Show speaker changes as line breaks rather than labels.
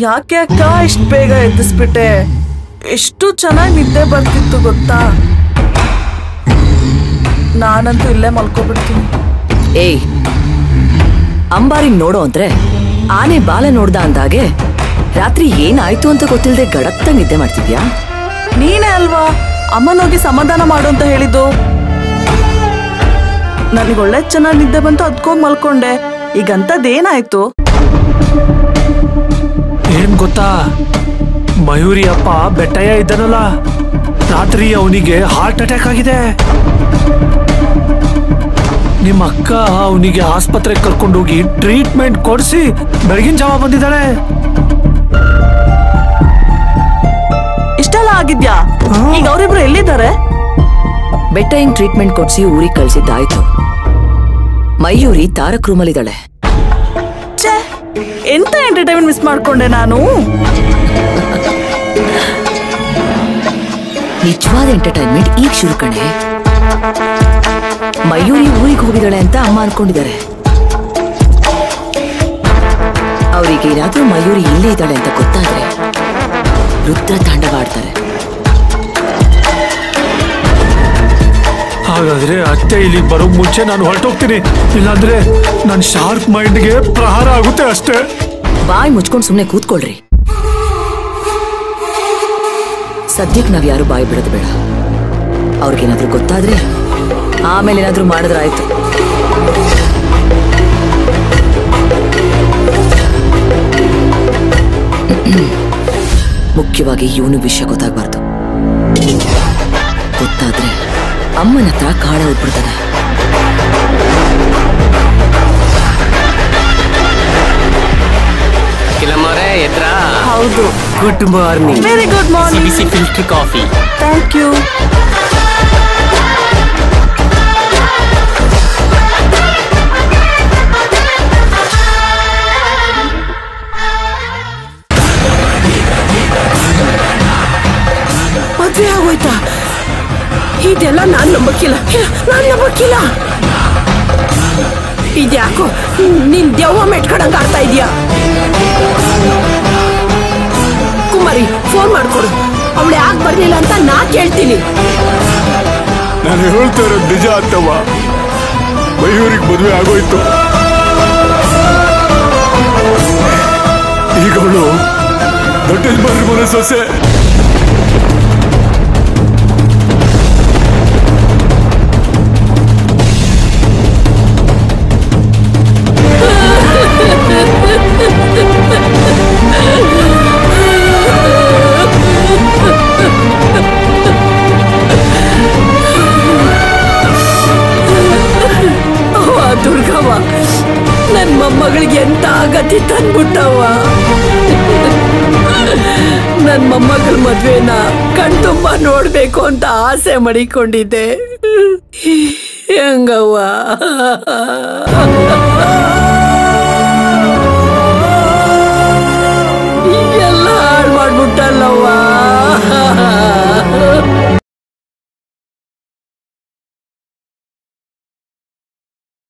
ಯಾಕೆ ಅಕ್ಕ ಇಷ್ಟು ಬೇಗ ಎದ್ದಿಸ್ಬಿಟ್ಟೆ? ಎಷ್ಟು ಚೆನ್ನಾಗಿ ನಿದ್ದೆ ಬರ್ತಿತ್ತು ಗೊತ್ತಾ? ನಾನಂತೂ ಇಲ್ಲೇ ಮಲ್ಕೋಬಿಡ್ತೀನಿ.
ಏಯ್, ಅಂಬಾರಿ ನೋಡೋ ಅಂದ್ರೆ ಆನೆ ಬಾಲ ನೋಡ್ದ ಅಂದಾಗೆ ರಾತ್ರಿ ಏನಾಯ್ತು ಅಂತ ಗೊತ್ತಿಲ್ಲದೆ ಗಡತ್ತ ನಿದ್ದೆ ಮಾಡ್ತಿದ್ಯಾ?
ನೀನೇ ಅಲ್ವಾ ಅಮ್ಮನೋಗಿ ಸಮಾಧಾನ ಮಾಡು ಅಂತ ಹೇಳಿದ್ದು. ನನಗೆ ಒಳ್ಳೆ ಚೆನ್ನಾಗಿ ನಿದ್ದೆ ಬಂತು, ಅದ್ಕೋಗಿ ಮಲ್ಕೊಂಡೆ. ಈಗಂತದ್ದೇನಾಯ್ತು?
ಏನ್ ಗೊತ್ತಾ, ಮಯೂರಿ ಅಪ್ಪ ಬೆಟ್ಟಯ್ಯ ಇದ್ದಾನಲ್ಲ, ರಾತ್ರಿ ಅವನಿಗೆ ಹಾರ್ಟ್ ಅಟ್ಯಾಕ್ ಆಗಿದೆ. ನಿಮ್ಮ ಅಕ್ಕ ಅವನಿಗೆ ಆಸ್ಪತ್ರೆಗೆ ಕರ್ಕೊಂಡೋಗಿ ಟ್ರೀಟ್ಮೆಂಟ್ ಕೊಡಿಸಿ ಬೆಳಗಿನ ಜಾವ ಬಂದಿದ್ದಾಳೆ.
ಇಷ್ಟೆಲ್ಲ ಆಗಿದ್ಯಾ? ಈಗ ಅವರಿಬ್ರು ಎಲ್ಲಿದ್ದಾರೆ?
ಬೆಟ್ಟಯ್ಯಂಗ್ ಟ್ರೀಟ್ಮೆಂಟ್ ಕೊಡ್ಸಿ ಊರಿಗೆ ಕಳ್ಸಿದ್ದಾಯ್ತು. ಮಯೂರಿ ತಾರಕ್ ರೂಮಲ್ಲಿದ್ದಾಳೆ.
ಎಂತ ಎಂಟರ್ಟೈನ್ಮೆಂಟ್ ಮಿಸ್ ಮಾಡ್ಕೊಂಡೆ ನಾನು.
ನಿಜವಾದ ಎಂಟರ್ಟೈನ್ಮೆಂಟ್ ಈಗ ಶುರು ಕಣೆ. ಮಯೂರಿ ಊರಿಗೆ ಹೋಗಿದ್ದಾಳೆ ಅಂತ ಅಮ್ಮ ಅನ್ಕೊಂಡಿದ್ದಾರೆ. ಅವರಿಗೇನಾದ್ರೂ ಮಯೂರಿ ಇಲ್ಲೇ ಇದ್ದಾಳೆ ಅಂತ ಗೊತ್ತಾದ್ರೆ ರುದ್ರ ತಾಂಡವಾಡ್ತಾರೆ.
ಹಾಗಾದ್ರೆ ಅತ್ತೆ ಇಲ್ಲಿ ಬರೋ ಮುಂಚೆ ನಾನು ಹೊರಟೋಗ್ತೀನಿ, ಇಲ್ಲಾಂದ್ರೆ ನನ್ನ ಶಾರ್ಪ್ ಮೈಂಡ್ಗೆ ಪ್ರಹಾರ ಆಗುತ್ತೆ ಅಷ್ಟೇ.
ಬಾಯಿ ಮುಚ್ಕೊಂಡು ಸುಮ್ಮನೆ ಕೂತ್ಕೊಳ್ರಿ. ಸದ್ಯಕ್ಕೆ ನಾವ್ ಯಾರು ಬಾಯಿ ಬಿಡೋದು ಬೇಡ. ಅವ್ರಿಗೇನಾದ್ರೂ ಗೊತ್ತಾದ್ರೆ ಆಮೇಲೆ ಏನಾದ್ರೂ ಮಾಡಿದ್ರಾಯ್ತು. ಮುಖ್ಯವಾಗಿ ಇವನು ವಿಷಯ ಗೊತ್ತಾಗ್ಬಾರ್ದು. ಗೊತ್ತಾದ್ರೆ ಅಮ್ಮನ ಹತ್ರ ಕಾಳ ಹೋಗ್ಬಿಡ್ತಾನೆ.
ಹೌದು.
Good morning.
Very good morning.
ಬಿಸಿ ಫಿಲ್ಟರ್ ಕಾಫಿ.
Thank you.
ಮದ್ವೆ ಆಗೋಯ್ತಾ? ಇದೆಲ್ಲ ನಾನ್ ನಂಬಕ್ಕಿಲ್ಲ. ಇದ್ಯಾಕೋ ನಿನ್ ದೆವ್ವ ಮೆಟ್ಕಡಂಗ ಆಡ್ತಾ ಇದೀಯಾ? ಕುಮಾರಿ, ಫೋನ್ ಮಾಡ್ಕೊಡು. ಅವಳು ಯಾಕೆ ಬರ್ಲಿಲ್ಲ ಅಂತ ನಾ ಕೇಳ್ತೀನಿ.
ನಾನು ಹೇಳ್ತಾ ಇರೋದು ನಿಜ ಅಂತವ. ಮಯೂರಿಗೆ ಮದುವೆ ಆಗೋಯ್ತು. ಈಗ ಅವಳು ದೊಡ್ಡ ಮನೆ ಸೊಸೆ.
ದುರ್ಗವ್ವ, ನನ್ ಮೊಮ್ಮಗಳಿಗೆ ಎಂತ ಗತಿ ತಂದ್ಬಿಟ್ಟವ್ವ. ನನ್ ಮೊಮ್ಮಗಳ ಮದ್ವೆನ ಕಣ್ತುಂಬ ನೋಡ್ಬೇಕು ಅಂತ ಆಸೆ ಮಡಿಕೊಂಡಿದ್ದೆ. ಹೆಂಗವ್ವ? ಎಲ್ಲ ಹಾಳು ಮಾಡ್ಬಿಟ್ಟಲ್ಲವ್ವ.